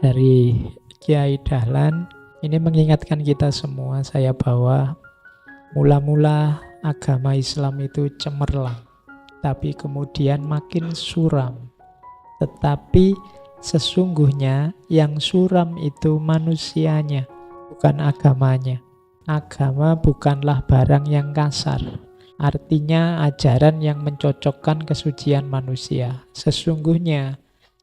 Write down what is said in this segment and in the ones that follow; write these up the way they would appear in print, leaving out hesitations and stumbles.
dari Kiai Dahlan. Ini mengingatkan kita semua, saya bawa mula-mula agama Islam itu cemerlang, tapi kemudian makin suram. Tetapi sesungguhnya yang suram itu manusianya, bukan agamanya. Agama bukanlah barang yang kasar, artinya ajaran yang mencocokkan kesucian manusia. Sesungguhnya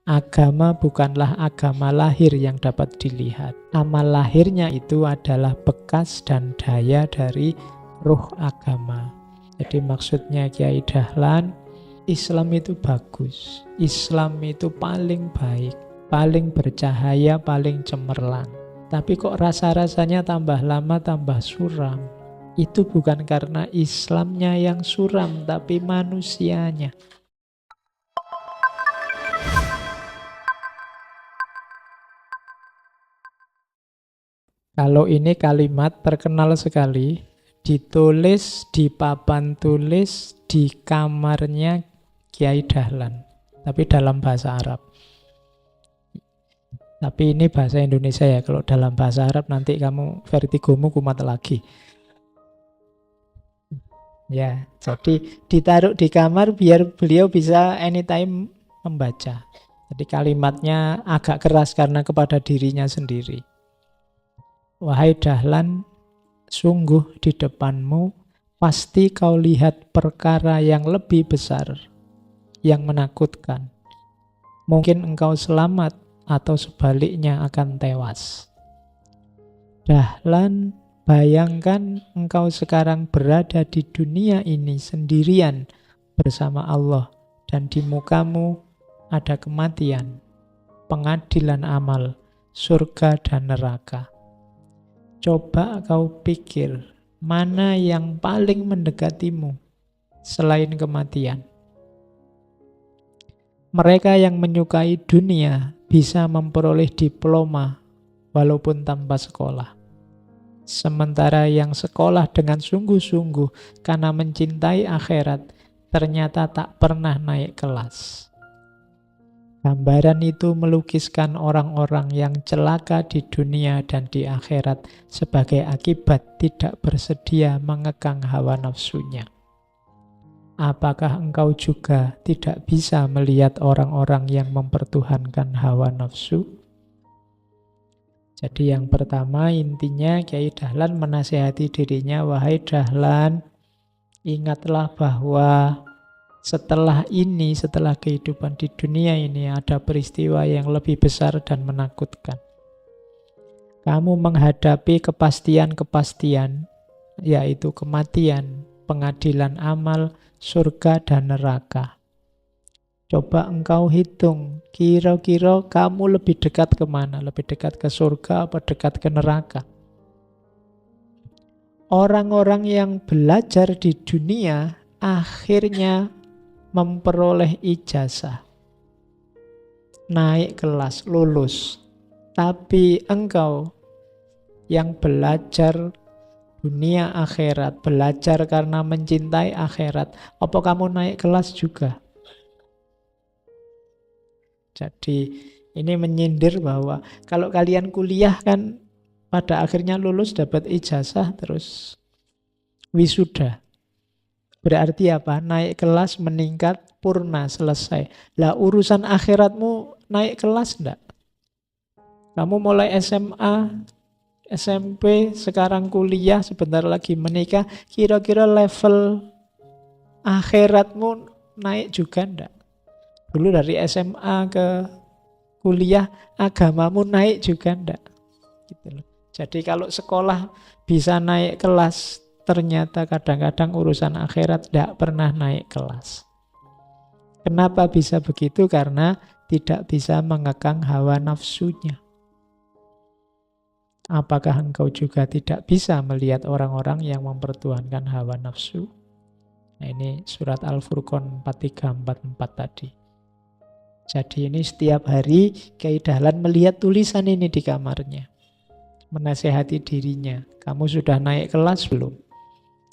agama bukanlah agama lahir yang dapat dilihat. Amal lahirnya itu adalah bekas dan daya dari ruh agama. Jadi maksudnya Kiai Dahlan, Islam itu bagus. Islam itu paling baik, paling bercahaya, paling cemerlang. Tapi kok rasa-rasanya tambah lama tambah suram. Itu bukan karena Islamnya yang suram, tapi manusianya. Kalau ini kalimat terkenal sekali, ditulis di papan tulis di kamarnya Kiai Dahlan, tapi dalam bahasa Arab. Tapi ini bahasa Indonesia ya, kalau dalam bahasa Arab nanti kamu vertigomu kumat lagi. Ya, jadi ditaruh di kamar biar beliau bisa anytime membaca. Jadi kalimatnya agak keras karena kepada dirinya sendiri. Wahai Dahlan, sungguh di depanmu pasti kau lihat perkara yang lebih besar, yang menakutkan. Mungkin engkau selamat atau sebaliknya akan tewas. Dahlan, bayangkan engkau sekarang berada di dunia ini sendirian bersama Allah, dan di mukamu ada kematian, pengadilan amal, surga dan neraka. Coba kau pikir, mana yang paling mendekatimu selain kematian? Mereka yang menyukai dunia bisa memperoleh diploma walaupun tanpa sekolah. Sementara yang sekolah dengan sungguh-sungguh karena mencintai akhirat ternyata tak pernah naik kelas. Gambaran itu melukiskan orang-orang yang celaka di dunia dan di akhirat sebagai akibat tidak bersedia mengekang hawa nafsunya. Apakah engkau juga tidak bisa melihat orang-orang yang mempertuhankan hawa nafsu? Jadi yang pertama intinya Kiai Dahlan menasihati dirinya, wahai Dahlan, ingatlah bahwa setelah ini, setelah kehidupan di dunia ini ada peristiwa yang lebih besar dan menakutkan. Kamu menghadapi kepastian-kepastian, yaitu kematian, pengadilan amal, surga dan neraka. Coba engkau hitung, kira-kira kamu lebih dekat kemana? Lebih dekat ke surga atau dekat ke neraka? Orang-orang yang belajar di dunia akhirnya memperoleh ijazah, naik kelas, lulus. Tapi engkau yang belajar dunia akhirat, belajar karena mencintai akhirat, apa kamu naik kelas juga? Jadi ini menyindir bahwa kalau kalian kuliah kan pada akhirnya lulus dapat ijazah terus wisuda. Berarti apa? Naik kelas, meningkat, purna, selesai. Lah urusan akhiratmu naik kelas enggak? Kamu mulai SMA, SMP, sekarang kuliah, sebentar lagi menikah, kira-kira level akhiratmu naik juga enggak? Dulu dari SMA ke kuliah, agamamu naik juga enggak? Gitu loh. Jadi kalau sekolah bisa naik kelas, ternyata kadang-kadang urusan akhirat tidak pernah naik kelas. Kenapa bisa begitu? Karena tidak bisa mengekang hawa nafsunya. Apakah engkau juga tidak bisa melihat orang-orang yang mempertuhankan hawa nafsu? Nah ini surat Al-Furqan 4344 tadi. Jadi ini setiap hari Kiai Dahlan melihat tulisan ini di kamarnya. Menasehati dirinya. Kamu sudah naik kelas belum?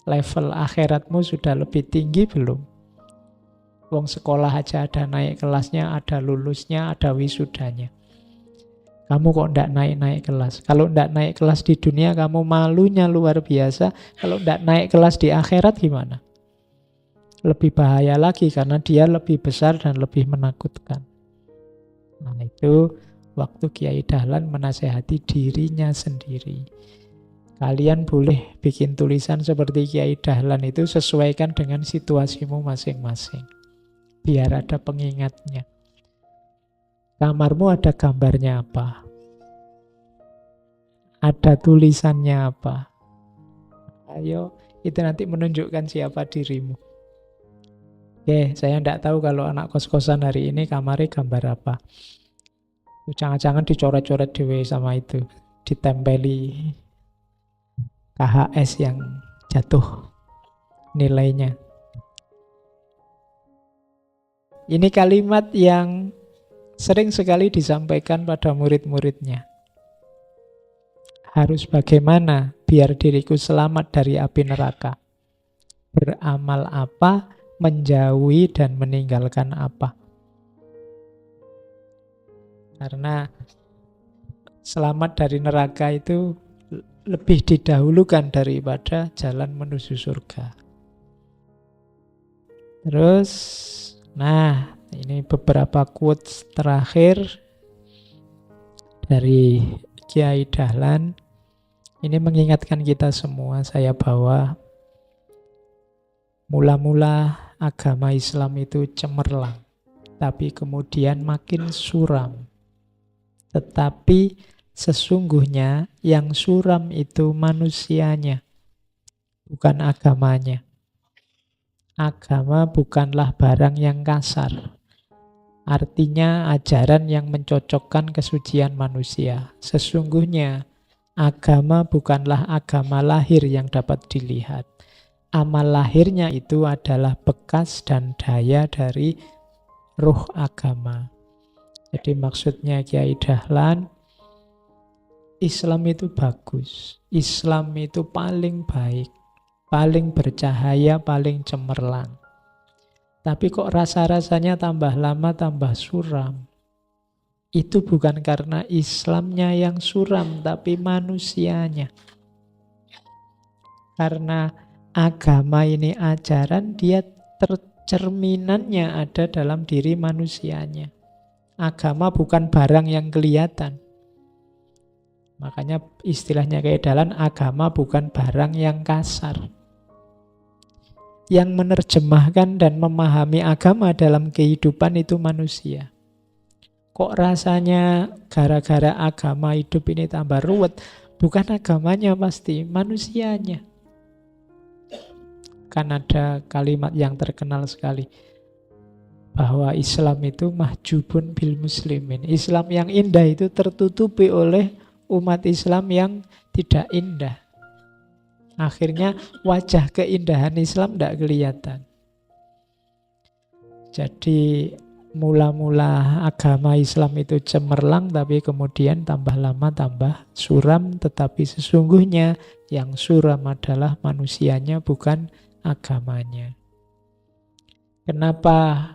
Level akhiratmu sudah lebih tinggi belum? Wong sekolah aja ada naik kelasnya, ada lulusnya, ada wisudanya. Kamu kok ndak naik-naik kelas? Kalau ndak naik kelas di dunia, kamu malunya luar biasa. Kalau ndak naik kelas di akhirat gimana? Lebih bahaya lagi karena dia lebih besar dan lebih menakutkan. Nah itu waktu Kiai Dahlan menasehati dirinya sendiri. Kalian boleh bikin tulisan seperti Kiai Dahlan itu, sesuaikan dengan situasimu masing-masing. Biar ada pengingatnya. Kamarmu ada gambarnya apa? Ada tulisannya apa? Ayo, itu nanti menunjukkan siapa dirimu. Oke, saya tidak tahu kalau anak kos-kosan hari ini kamarnya gambar apa. Jangan-jangan dicoret-coret dewe sama itu. Ditempeli KHS yang jatuh nilainya. Ini kalimat yang sering sekali disampaikan pada murid-muridnya. Harus bagaimana biar diriku selamat dari api neraka? Beramal apa, menjauhi dan meninggalkan apa? Karena selamat dari neraka itu lebih didahulukan daripada jalan menuju surga. Terus, nah ini beberapa quotes terakhir dari Kiai Dahlan. Ini mengingatkan kita semua, saya bawa mula-mula agama Islam itu cemerlang, tapi kemudian makin suram. Tetapi sesungguhnya yang suram itu manusianya, bukan agamanya. Agama bukanlah barang yang kasar. Artinya ajaran yang mencocokkan kesucian manusia. Sesungguhnya agama bukanlah agama lahir yang dapat dilihat. Amal lahirnya itu adalah bekas dan daya dari ruh agama. Jadi maksudnya Kiai Dahlan, Islam itu bagus. Islam itu paling baik, paling bercahaya, paling cemerlang. Tapi kok rasa-rasanya tambah lama tambah suram. Itu bukan karena Islamnya yang suram, tapi manusianya. Karena agama ini ajaran, dia tercerminannya ada dalam diri manusianya. Agama bukan barang yang kelihatan. Makanya istilahnya Kiai Dahlan, agama bukan barang yang kasar. Yang menerjemahkan dan memahami agama dalam kehidupan itu manusia. Kok rasanya gara-gara agama hidup ini tambah ruwet? Bukan agamanya pasti, manusianya. Kan ada kalimat yang terkenal sekali, bahwa Islam itu mahjubun bil muslimin. Islam yang indah itu tertutupi oleh umat Islam yang tidak indah. Akhirnya wajah keindahan Islam tidak kelihatan. Jadi mula-mula agama Islam itu cemerlang, tapi kemudian tambah lama tambah suram. Tetapi sesungguhnya yang suram adalah manusianya, bukan agamanya. Kenapa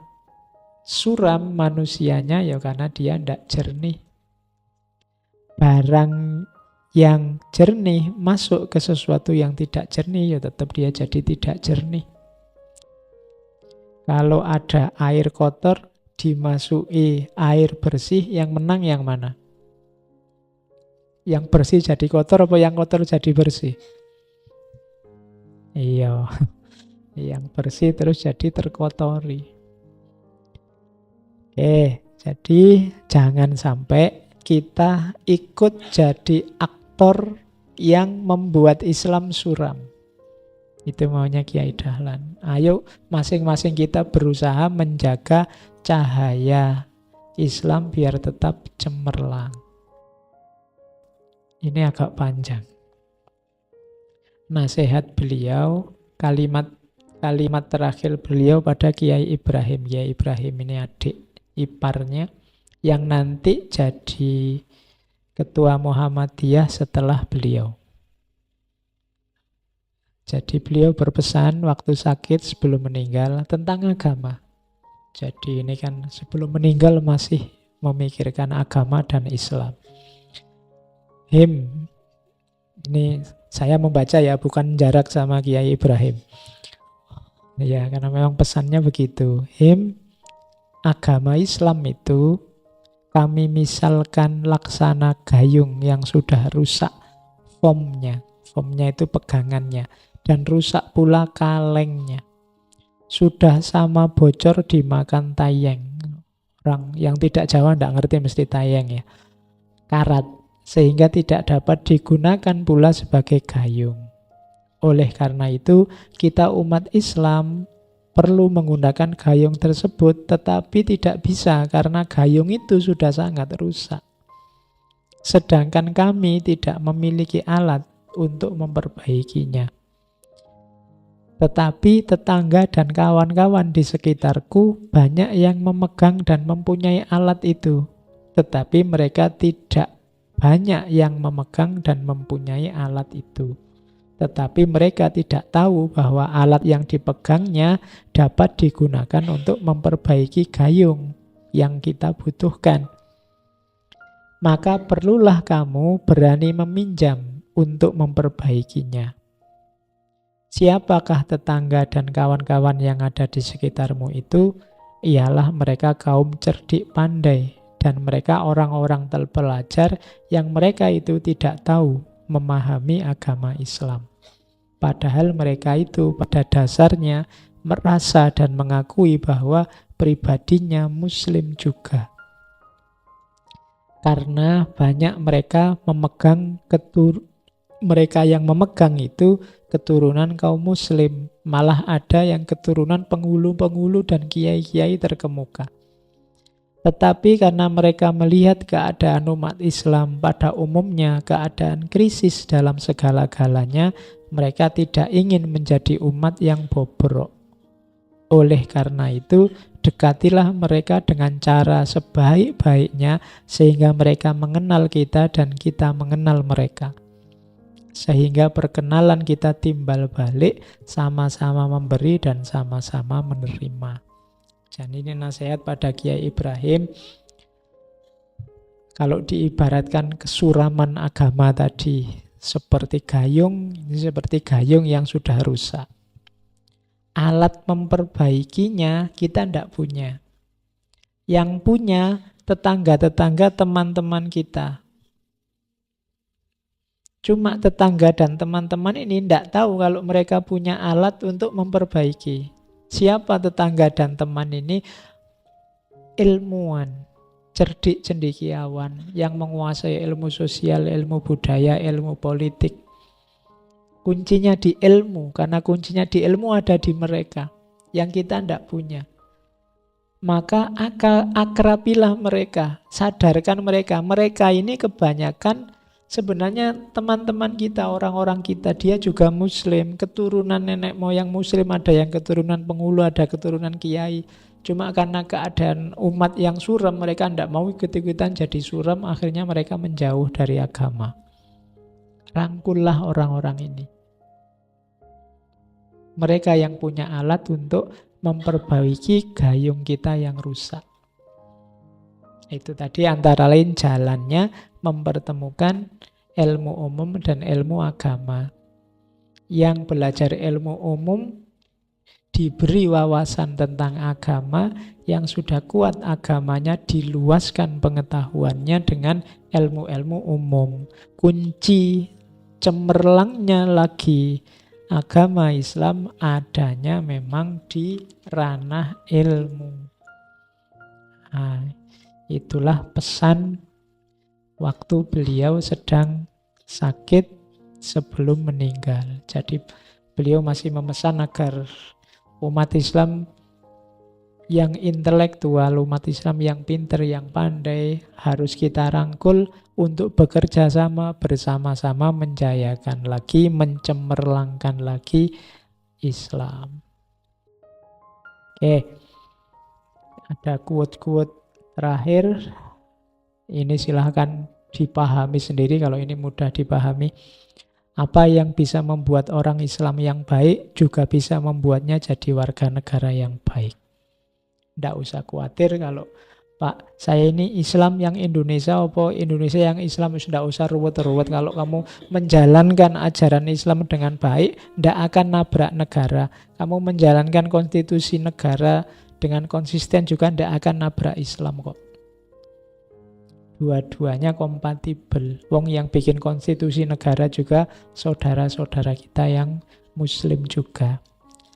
suram manusianya? Ya karena dia tidak jernih. Barang yang jernih masuk ke sesuatu yang tidak jernih, ya tetap dia jadi tidak jernih. Kalau ada air kotor dimasuki air bersih, yang menang yang mana? Yang bersih jadi kotor apa yang kotor jadi bersih? Iya, yang bersih terus jadi terkotori. Oke, jadi jangan sampai kita ikut jadi aktor yang membuat Islam suram. Itu maunya Kiai Dahlan. Ayo masing-masing kita berusaha menjaga cahaya Islam biar tetap cemerlang. Ini agak panjang. Nasihat beliau, kalimat terakhir beliau pada Kiai Ibrahim. Kiai Ibrahim ini adik iparnya yang nanti jadi ketua Muhammadiyah setelah beliau. Jadi beliau berpesan waktu sakit sebelum meninggal tentang agama. Jadi ini kan sebelum meninggal masih memikirkan agama dan Islam. Him, ini saya membaca ya, bukan jarak sama Kiai Ibrahim. Ya, karena memang pesannya begitu. Him, agama Islam itu kami misalkan laksana gayung yang sudah rusak formnya. Formnya itu pegangannya. Dan rusak pula kalengnya. Sudah sama bocor dimakan tayeng. Orang yang tidak Jawa tidak ngerti mesti tayeng ya. Karat. Sehingga tidak dapat digunakan pula sebagai gayung. Oleh karena itu, kita umat Islam perlu menggunakan gayung tersebut, tetapi tidak bisa karena gayung itu sudah sangat rusak. Sedangkan kami tidak memiliki alat untuk memperbaikinya. Tetapi tetangga dan kawan-kawan di sekitarku banyak yang memegang dan mempunyai alat itu. Tetapi mereka tidak banyak yang memegang dan mempunyai alat itu. Tetapi mereka tidak tahu bahwa alat yang dipegangnya dapat digunakan untuk memperbaiki gayung yang kita butuhkan. Maka perlulah kamu berani meminjam untuk memperbaikinya. Siapakah tetangga dan kawan-kawan yang ada di sekitarmu itu? Ialah mereka kaum cerdik pandai. Dan mereka orang-orang terpelajar yang mereka itu tidak tahu memahami agama Islam. Padahal mereka itu pada dasarnya merasa dan mengakui bahwa pribadinya Muslim juga. Karena banyak mereka mereka yang memegang itu keturunan kaum Muslim. Malah ada yang keturunan penghulu-penghulu dan kiai-kiai terkemuka. Tetapi karena mereka melihat keadaan umat Islam pada umumnya, keadaan krisis dalam segala-galanya, mereka tidak ingin menjadi umat yang bobrok. Oleh karena itu, dekatilah mereka dengan cara sebaik-baiknya sehingga mereka mengenal kita dan kita mengenal mereka. Sehingga perkenalan kita timbal balik, sama-sama memberi dan sama-sama menerima. Dan ini nasihat pada Kiai Ibrahim. Kalau diibaratkan kesuraman agama tadi seperti gayung, ini seperti gayung yang sudah rusak. Alat memperbaikinya kita tidak punya. Yang punya tetangga-tetangga teman-teman kita. Cuma tetangga dan teman-teman ini tidak tahu kalau mereka punya alat untuk memperbaiki. Siapa tetangga dan teman ini? Ilmuwan, cerdik cendekiawan yang menguasai ilmu sosial, ilmu budaya, ilmu politik. Kuncinya di ilmu, karena kuncinya di ilmu ada di mereka yang kita tidak punya. Maka akrabilah mereka, sadarkan mereka. Mereka ini kebanyakan sebenarnya teman-teman kita, orang-orang kita, dia juga Muslim, keturunan nenek moyang Muslim, ada yang keturunan penghulu, ada keturunan kiai. Cuma karena keadaan umat yang suram, mereka tidak mau ikut-ikutan jadi suram, akhirnya mereka menjauh dari agama. Rangkullah orang-orang ini. Mereka yang punya alat untuk memperbaiki gayung kita yang rusak. Itu tadi antara lain jalannya mempertemukan ilmu umum dan ilmu agama. Yang belajar ilmu umum diberi wawasan tentang agama, yang sudah kuat agamanya diluaskan pengetahuannya dengan ilmu-ilmu umum. Kunci cemerlangnya lagi agama Islam adanya memang di ranah ilmu. Nah, itulah pesan waktu beliau sedang sakit sebelum meninggal. Jadi beliau masih memesan agar umat Islam yang intelektual, umat Islam yang pintar, yang pandai, harus kita rangkul untuk bekerja sama bersama-sama menjayakan lagi, mencemerlangkan lagi Islam. Oke, ada quote-quote terakhir. Ini silahkan dipahami sendiri kalau ini mudah dipahami. Apa yang bisa membuat orang Islam yang baik juga bisa membuatnya jadi warga negara yang baik. Tidak usah khawatir kalau Pak, saya ini Islam yang Indonesia apa Indonesia yang Islam? Sudah usah ruwet-ruwet. Kalau kamu menjalankan ajaran Islam dengan baik, tidak akan nabrak negara. Kamu menjalankan konstitusi negara dengan konsisten juga tidak akan nabrak Islam kok. Dua-duanya kompatibel. Wong yang bikin konstitusi negara juga saudara-saudara kita yang Muslim juga.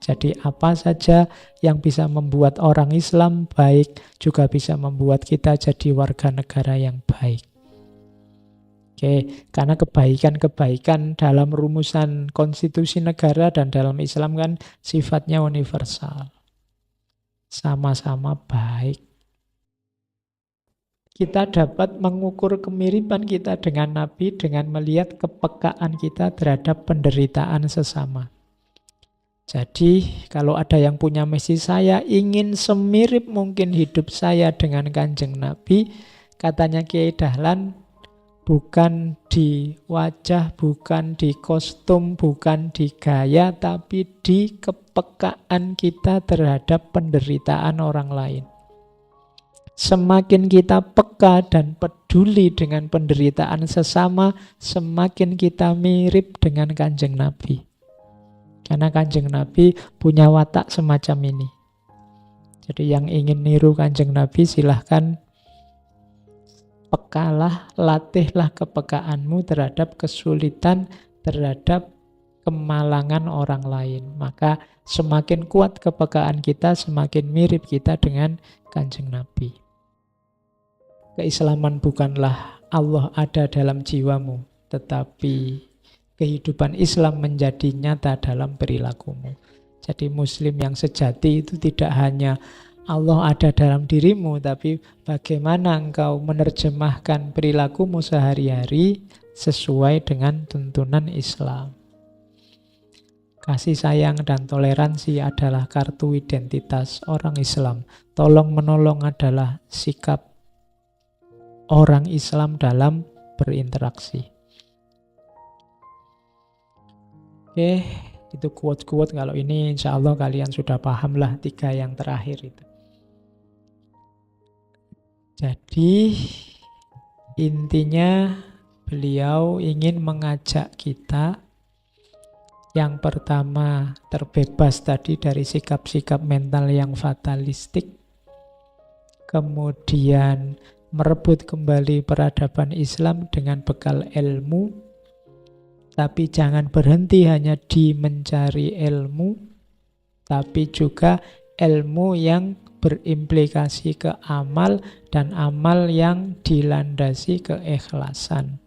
Jadi apa saja yang bisa membuat orang Islam baik juga bisa membuat kita jadi warga negara yang baik. Oke, karena kebaikan-kebaikan dalam rumusan konstitusi negara dan dalam Islam kan sifatnya universal. Sama-sama baik. Kita dapat mengukur kemiripan kita dengan Nabi dengan melihat kepekaan kita terhadap penderitaan sesama. Jadi kalau ada yang punya misi, saya ingin semirip mungkin hidup saya dengan Kanjeng Nabi, katanya Kiai Dahlan, bukan di wajah, bukan di kostum, bukan di gaya, tapi di kepekaan kita terhadap penderitaan orang lain. Semakin kita peka dan peduli dengan penderitaan sesama, semakin kita mirip dengan Kanjeng Nabi. Karena Kanjeng Nabi punya watak semacam ini. Jadi yang ingin niru Kanjeng Nabi silahkan pekalah, latihlah kepekaanmu terhadap kesulitan, terhadap kemalangan orang lain. Maka semakin kuat kepekaan kita, semakin mirip kita dengan Kanjeng Nabi. Keislaman bukanlah Allah ada dalam jiwamu, tetapi kehidupan Islam menjadi nyata dalam perilakumu. Jadi Muslim yang sejati itu tidak hanya Allah ada dalam dirimu, tapi bagaimana engkau menerjemahkan perilakumu sehari-hari sesuai dengan tuntunan Islam. Kasih sayang dan toleransi adalah kartu identitas orang Islam. Tolong menolong adalah sikap orang Islam dalam berinteraksi. Oke, itu quote-quote. Kalau ini insya Allah kalian sudah paham lah 3 yang terakhir itu. Jadi intinya beliau ingin mengajak kita yang pertama terbebas tadi dari sikap-sikap mental yang fatalistik. Kemudian merebut kembali peradaban Islam dengan bekal ilmu. Tapi jangan berhenti hanya di mencari ilmu, tapi juga ilmu yang berimplikasi ke amal dan amal yang dilandasi keikhlasan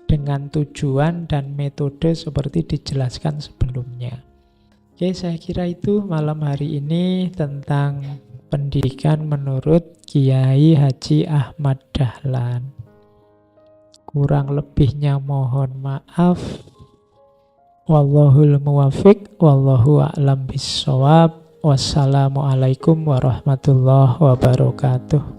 dengan tujuan dan metode seperti dijelaskan sebelumnya. Oke, saya kira itu malam hari ini tentang pendidikan menurut Kiai Haji Ahmad Dahlan. Kurang lebihnya mohon maaf. Wallahul muwafiq, wallahu a'lam bissawab. Wassalamualaikum warahmatullahi wabarakatuh.